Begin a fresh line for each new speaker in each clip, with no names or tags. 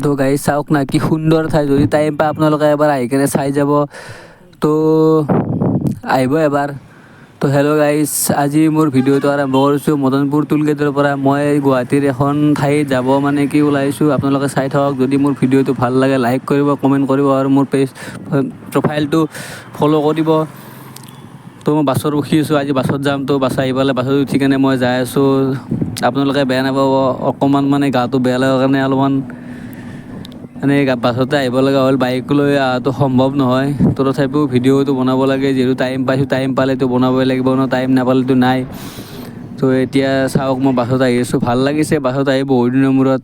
তো গাইজ চাওক না কি সুন্দৰ ঠাই, যদি টাইম পায় আপোনালোকে এবাৰ আহি কেনে চাই যাব। তো আহিব এবাৰ। তো হেল্ল' গাইজ, আজি মোৰ ভিডিঅ'টো আৰম্ভ কৰিছোঁ মদনপুৰ টোলগেটৰ পৰা। মই গুৱাহাটীৰ এখন ঠাইত যাব মানে কি ওলাইছোঁ, আপোনালোকে চাই থাকক। যদি মোৰ ভিডিঅ'টো ভাল লাগে লাইক কৰিব, কমেণ্ট কৰিব আৰু মোৰ প্ৰফাইলটো ফ'ল' কৰিব। তো মই বাছত ৰখি আছোঁ, আজি বাছত যাম। তো বাছ আহি পালে বাছত উঠি কেনে মই যাই আছোঁ। আপোনালোকে বেয়া নাপাব, অকণমান মানে গাটো বেয়া লগাৰ কাৰণে অলপমান মানে বাছতে আহিব লগা হ'ল। বাইক লৈ অহাটো সম্ভৱ নহয়। তো তথাপিও ভিডিঅ'টো বনাব লাগে, যিহেতু টাইম পাইছোঁ, টাইম পালেতো বনাবই লাগিব ন, টাইম নাপালেতো নাই। তো এতিয়া চাওক মই বাছত আহি আছোঁ, ভাল লাগিছে বাছত আহি বহুত দিনৰ মূৰত।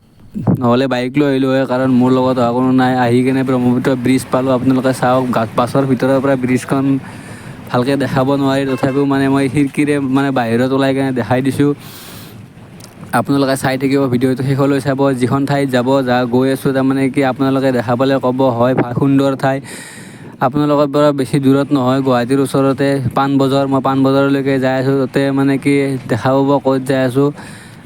নহ'লে বাইক লৈ আহিলোঁ হয়, কাৰণ মোৰ লগত অহা কোনো নাই। আহি কেনে ব্ৰহ্মপুত্ৰ ব্ৰিজ পালোঁ। আপোনালোকে চাওক, বাছৰ ভিতৰৰ পৰা ব্ৰিজখন ভালকৈ দেখাব নোৱাৰি, তথাপিও মানে মই খিৰিকীৰে মানে বাহিৰত ওলাই কেনে দেখাই দিছোঁ। আপোনালোকে চাই থাকিব, ভিডিঅ'টো শেষলৈ চাব। যিখন ঠাইত গৈ আছোঁ, তাৰমানে কি আপোনালোকে দেখা পালে ক'ব হয় সুন্দৰ ঠাই। আপোনালোকৰ পৰা বেছি দূৰত নহয়, গুৱাহাটীৰ ওচৰতে পাণবজাৰ। মই পাণবজাৰলৈকে যাই আছোঁ, তাতে মানে কি দেখা পাব ক'ত যাই আছোঁ।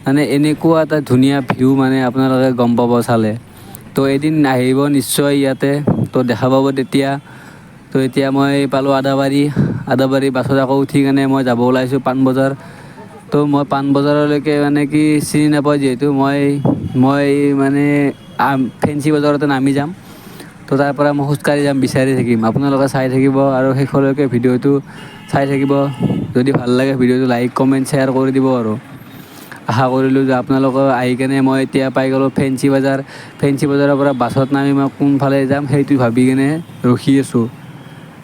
মানে এনেকুৱা এটা ধুনীয়া ভিউ, মানে আপোনালোকে গম পাব চালে। তো এদিন আহিব নিশ্চয় ইয়াতে, তো দেখা পাব তেতিয়া। তো এতিয়া মই পালোঁ আদাবাৰী বাছত আকৌ উঠি কেনে মই যাব ওলাইছোঁ পাণবজাৰ। তো মই পাণবজাৰলৈকে মানে কি চিনি নাপাওঁ, যিহেতু মই মানে ফেঞ্চি বজাৰতে নামি যাম। তো তাৰ পৰা মই খোজকাঢ়ি যাম, বিচাৰি থাকিম। আপোনালোকে চাই থাকিব আৰু শেষলৈকে ভিডিঅ'টো চাই থাকিব। যদি ভাল লাগে ভিডিঅ'টো লাইক কমেণ্ট শ্বেয়াৰ কৰি দিব। আৰু আশা কৰিলোঁ যে আপোনালোকে আহি কেনে মই এতিয়া পাই গ'লোঁ ফেঞ্চি বজাৰৰ পৰা বাছত নামি মই কোনফালে যাম সেইটো ভাবি কেনে ৰখি আছোঁ।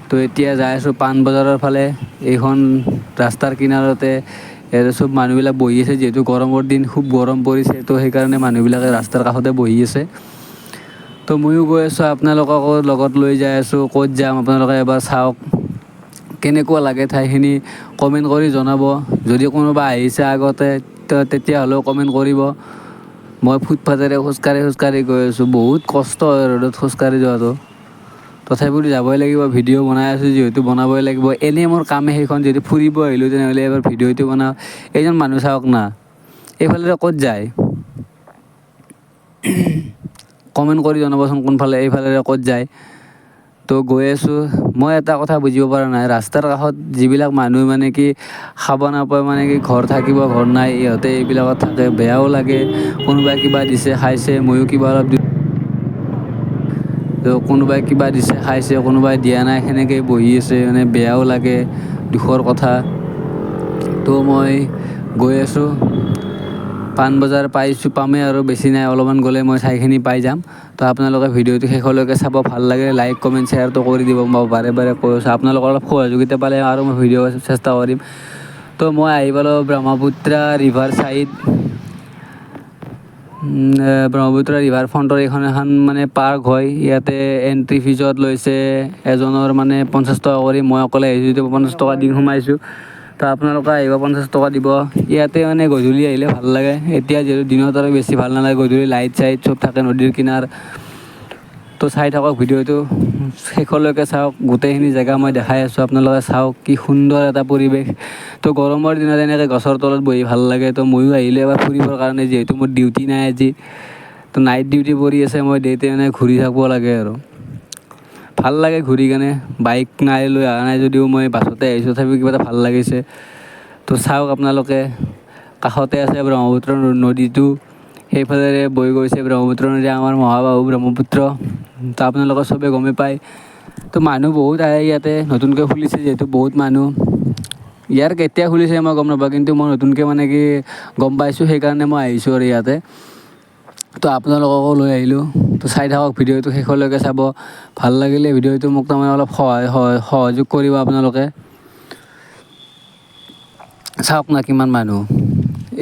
তো এতিয়া যাই আছোঁ পাণবজাৰৰ ফালে। এইখন ৰাস্তাৰ কিনাৰতে চব মানুহবিলাক বহি আছে, যিহেতু গৰমৰ দিন, খুব গৰম পৰিছে। তো সেইকাৰণে মানুহবিলাকে ৰাস্তাৰ কাষতে বহি আছে। তো ময়ো গৈ আছোঁ, আপোনালোককো লগত লৈ যাই আছোঁ। ক'ত যাম আপোনালোকে এবাৰ চাওক। কেনেকুৱা লাগে ঠাইখিনি কমেণ্ট কৰি জনাব। যদি কোনোবা আহিছে আগতে তেতিয়াহ'লেও কমেণ্ট কৰিব। মই ফুটপাথেৰে খোজকাঢ়ি গৈ আছোঁ। বহুত কষ্ট হয় ৰ'দত খোজকাঢ়ি যোৱাটো, তথাপিও যাবই লাগিব। ভিডিঅ' বনাই আছোঁ যিহেতু বনাবই লাগিব। এনেই মোৰ কামে সেইখন, যদি ফুৰিব আহিলোঁ তেনেহ'লে এবাৰ ভিডিঅ'টো বনাওঁ। এইজন মানুহ চাওক না, এইফালে ক'ত যায় কমেণ্ট কৰি জনাবচোন, কোনফালে এইফালেৰে ক'ত যায়। তো গৈ আছোঁ। মই এটা কথা বুজিব পৰা নাই, ৰাস্তাৰ কাষত যিবিলাক মানুহ মানে কি খাব নাপায়, মানে কি ঘৰ নাই, ইহঁতে এইবিলাকত থাকে, বেয়াও লাগে। কোনোবাই কিবা দিছে খাইছে, ময়ো কিবা অলপ কোনোবাই কিবা দিছে খাইছে, কোনোবাই দিয়া নাই, সেনেকৈয়ে বহি আছে। মানে বেয়াও লাগে, দুখৰ কথা। তো মই গৈ আছোঁ, পাণবজাৰ পামেই আৰু বেছি নাই, অলপমান গ'লে মই ঠাইখিনি পাই যাম। তো আপোনালোকে ভিডিঅ'টো শেষলৈকে চাব। ভাল লাগে লাইক কমেণ্ট শ্বেয়াৰটো কৰি দিব। মই বাৰে কৈ আছোঁ, আপোনালোকৰ অলপ সহযোগিতা পালে আৰু মই ভিডিঅ' চেষ্টা কৰিম। তো মই আহি পালোঁ Brahmaputra river side. Brahmaputra river ফ্ৰণ্টৰ এখন মানে পাৰ্ক হয়। ইয়াতে এণ্ট্ৰি ফিজত লৈছে এজনৰ মানে 50 টকা কৰি। মই অকলে আহিছোঁ যদিও 50 টকা দি সোমাইছোঁ। তো আপোনালোকে আহিব, 50 টকা দিব। ইয়াতে মানে গধূলি আহিলে ভাল লাগে। এতিয়া যিহেতু দিনত আৰু বেছি ভাল নালাগে, গধূলি লাইট চাইট চব থাকে নদীৰ কিনাৰ। তো চাই থাকক ভিডিঅ'টো শেষলৈকে চাওক। গোটেইখিনি জেগা মই দেখাই আছোঁ, আপোনালোকে চাওক কি সুন্দৰ এটা পৰিৱেশ। তো গৰমৰ দিনত এনেকৈ গছৰ তলত বহি ভাল লাগে। তো ময়ো আহিলোঁ এবাৰ ফুৰিবৰ কাৰণে, যিহেতু মোৰ ডিউটি নাই আজি। তো নাইট ডিউটি পৰি আছে, মই ডেইতে মানে ঘূৰি থাকিব লাগে আৰু ভাল লাগে ঘূৰি কেনে। বাইক লৈ অহা নাই যদিও মই বাছতে আহিছোঁ, তথাপিও কিবা এটা ভাল লাগিছে। তো চাওক আপোনালোকে, কাষতে আছে ব্ৰহ্মপুত্ৰ নদীটো, সেইফালেৰে বৈ গৈছে ব্ৰহ্মপুত্ৰ নদী, আমাৰ মহাবাহু ব্ৰহ্মপুত্ৰ। তো আপোনালোকে চবে গমেই পায়। তো মানুহ বহুত আহে ইয়াতে, নতুনকৈ খুলিছে যিহেতু, বহুত মানুহ। ইয়াৰ কেতিয়া খুলিছে মই গম নাপাওঁ, কিন্তু মই নতুনকৈ মানে কি গম পাইছোঁ, সেইকাৰণে মই আহিছোঁ আৰু ইয়াতে। তো আপোনালোককো লৈ আহিলোঁ। তো চাই থাকক ভিডিঅ'টো শেষলৈকে চাব। ভাল লাগিলে ভিডিঅ'টো মোক তাৰমানে অলপ সহযোগ কৰিব আপোনালোকে। চাওক না কিমান মানুহ।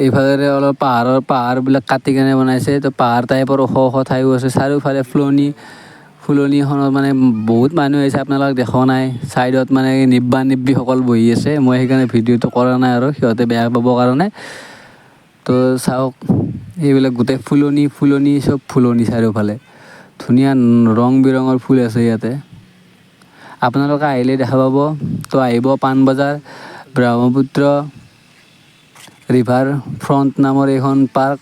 এইফালেৰে অলপ পাহাৰবিলাক কাটি কেনে বনাইছে। তো পাহাৰ টাইপৰ ওখ ঠাইও আছে। চাৰিওফালে ফুলনিখনত মানে বহুত মানুহ আহিছে, আপোনালোকে দেখা নাই। ছাইডত মানে নিব্বাসকল বহি আছে। মই সেইকাৰণে ভিডিঅ'টো কৰা নাই আৰু সিহঁতে বেয়া পাবৰ কাৰণে। তো চাওক, এইবিলাক গোটেই ফুলনি চব ফুলনি চাৰিওফালে। ধুনীয়া ৰং বিৰঙৰ ফুল আছে ইয়াতে, আপোনালোকে আহিলে দেখা পাব। তো আহিব পাণবজাৰ ব্ৰহ্মপুত্ৰ ৰিভাৰ ফ্ৰণ্ট নামৰ এইখন পাৰ্ক।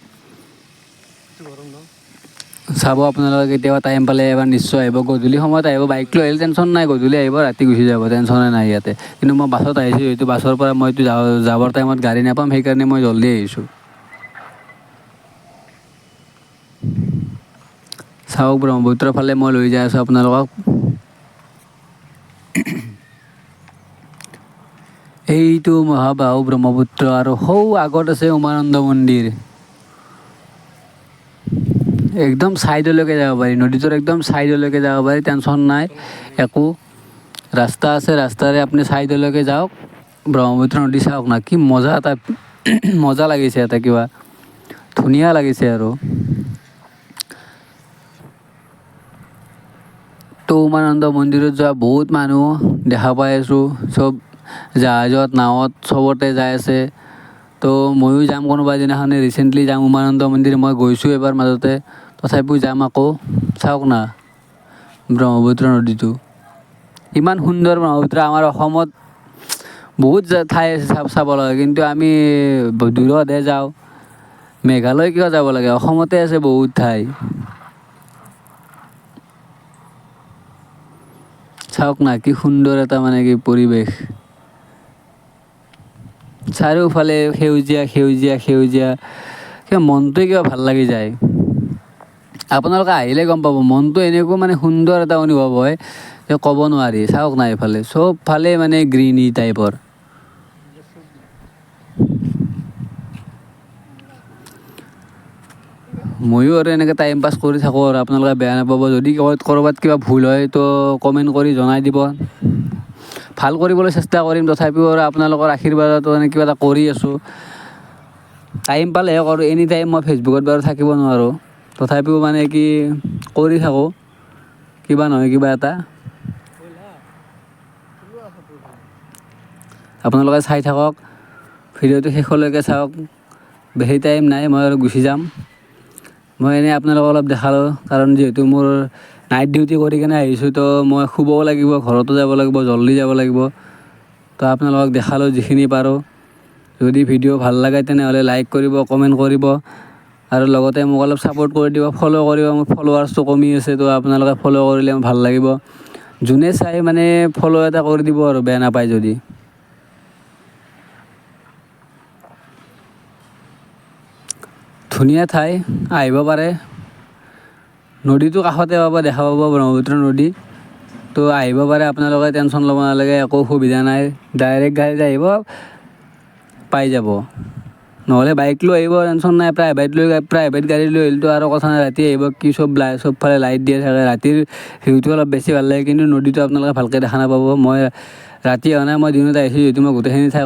চাব আপোনালোকে কেতিয়াবা টাইম পালে এবাৰ নিশ্চয় আহিব। গধূলি সময়ত আহিব, বাইক লৈ আহিলে টেনশ্যন নাই, গধূলি আহিব ৰাতি গুচি যাব, টেনশ্যনে নাই ইয়াতে। কিন্তু মই বাছত আহিছোঁ, যিহেতু বাছৰ পৰা মইতো যাবৰ টাইমত গাড়ী নাপাম, সেইকাৰণে মই জল্দি আহিছোঁ। চাওক ব্ৰহ্মপুত্ৰৰ ফালে মই লৈ যাই আছোঁ আপোনালোকক। এইটো মহাবাহু ব্ৰহ্মপুত্ৰ আৰু সৌ আগত আছে উমানন্দ মন্দিৰ। একদম ছাইডলৈকে যাব পাৰি, নদীটোৰ একদম ছাইডলৈকে যাব পাৰি, টেনশ্যন নাই একো। ৰাস্তা আছে, ৰাস্তাৰে আপুনি ছাইডলৈকে যাওক, ব্ৰহ্মপুত্ৰ নদী চাওক না, কি মজা এটা মজা লাগিছে, এটা কিবা ধুনীয়া লাগিছে আৰু। তো উমানন্দ মন্দিৰত যোৱা বহুত মানুহ দেখা পাই আছোঁ, চব জাহাজত নাৱত চবতে যাই আছে। তো ময়ো যাম কোনোবা দিনাখনে, ৰিচেণ্টলি যাম উমানন্দ মন্দিৰ। মই গৈছোঁ এবাৰ মাজতে, তথাপিও যাম আকৌ। চাওক না ব্ৰহ্মপুত্ৰ নদীটো ইমান সুন্দৰ। ব্ৰহ্মপুত্ৰ আমাৰ অসমত বহুত ঠাই আছে চাব লগা, কিন্তু আমি দূৰতহে যাওঁ। মেঘালয় কিয় যাব লাগে, অসমতে আছে বহুত ঠাই। চাওক না কি সুন্দৰ এটা মানে কি পৰিৱেশ, চাৰিওফালে সেউজীয়া সেউজীয়া সেউজীয়া, কিবা মনটোৱে কিবা ভাল লাগি যায়। আপোনালোকে আহিলে গম পাব, মনটো এনেকুৱা মানে সুন্দৰ এটা অনুভৱ হয় যে ক'ব নোৱাৰি। চাওক না এইফালে চবফালে মানে গ্ৰীণী টাইপৰ। ময়ো আৰু এনেকৈ টাইম পাছ কৰি থাকোঁ আৰু, আপোনালোকে বেয়া নাপাব। যদি ক'ৰবাত কিবা ভুল হয় তো কমেণ্ট কৰি জনাই দিব, ভাল কৰিবলৈ চেষ্টা কৰিম। তথাপিও আৰু আপোনালোকৰ আশীৰ্বাদতো মানে কিবা এটা কৰি আছোঁ, টাইম পালেহে কৰোঁ। এনি টাইম মই ফেচবুকত বাৰু থাকিব নোৱাৰোঁ, তথাপিও মানে কি কৰি থাকোঁ কিবা নহয় কিবা এটা। আপোনালোকে চাই থাকক, ভিডিঅ'টো শেষলৈকে চাওক। বেছি টাইম নাই, মই আৰু গুচি যাম। মই এনেই আপোনালোকক অলপ দেখালোঁ, কাৰণ যিহেতু মোৰ নাইট ডিউটি কৰি কিনে আহিছোঁ, তো মই শুবও লাগিব, ঘৰতো যাব লাগিব, জল্দি যাব লাগিব। তো আপোনালোকক দেখালোঁ যিখিনি পাৰোঁ। যদি ভিডিঅ' ভাল লাগে তেনেহ'লে লাইক কৰিব, কমেণ্ট কৰিব, আৰু লগতে মোক অলপ ছাপোৰ্ট কৰি দিব, ফ'ল' কৰিব। মোৰ ফলোৱাৰ্ছটো কমি আছে, তো আপোনালোকে ফ'ল' কৰিলে ভাল লাগিব। যোনে চাই মানে ফ'ল' এটা কৰি দিব আৰু, বেয়া নাপায় যদি। ধুনীয়া ঠাই, আহিব পাৰে। নদীটো কাষতে পাব, দেখা পাব ব্ৰহ্মপুত্ৰ নদী। তো আহিব পাৰে আপোনালোকে, টেনশ্যন ল'ব নালাগে, একো অসুবিধা নাই। ডাইৰেক্ট গাড়ীত আহিব, পাই যাব। নহ'লে বাইক লৈ আহিব, টেনশ্যন নাই। প্ৰাইভেট গাড়ী লৈ আহিলেতো আৰু কথা নাই। ৰাতি আহিব, কি চবফালে লাইট দিয়া থাকে, ৰাতিৰ ভিউটো অলপ বেছি ভাল লাগে। কিন্তু নদীটো আপোনালোকে ভালকৈ দেখা নাপাব। মই ৰাতি অহা নাই, মই দিনত আহিছোঁ, যিহেতু মই গোটেইখিনি ঠাই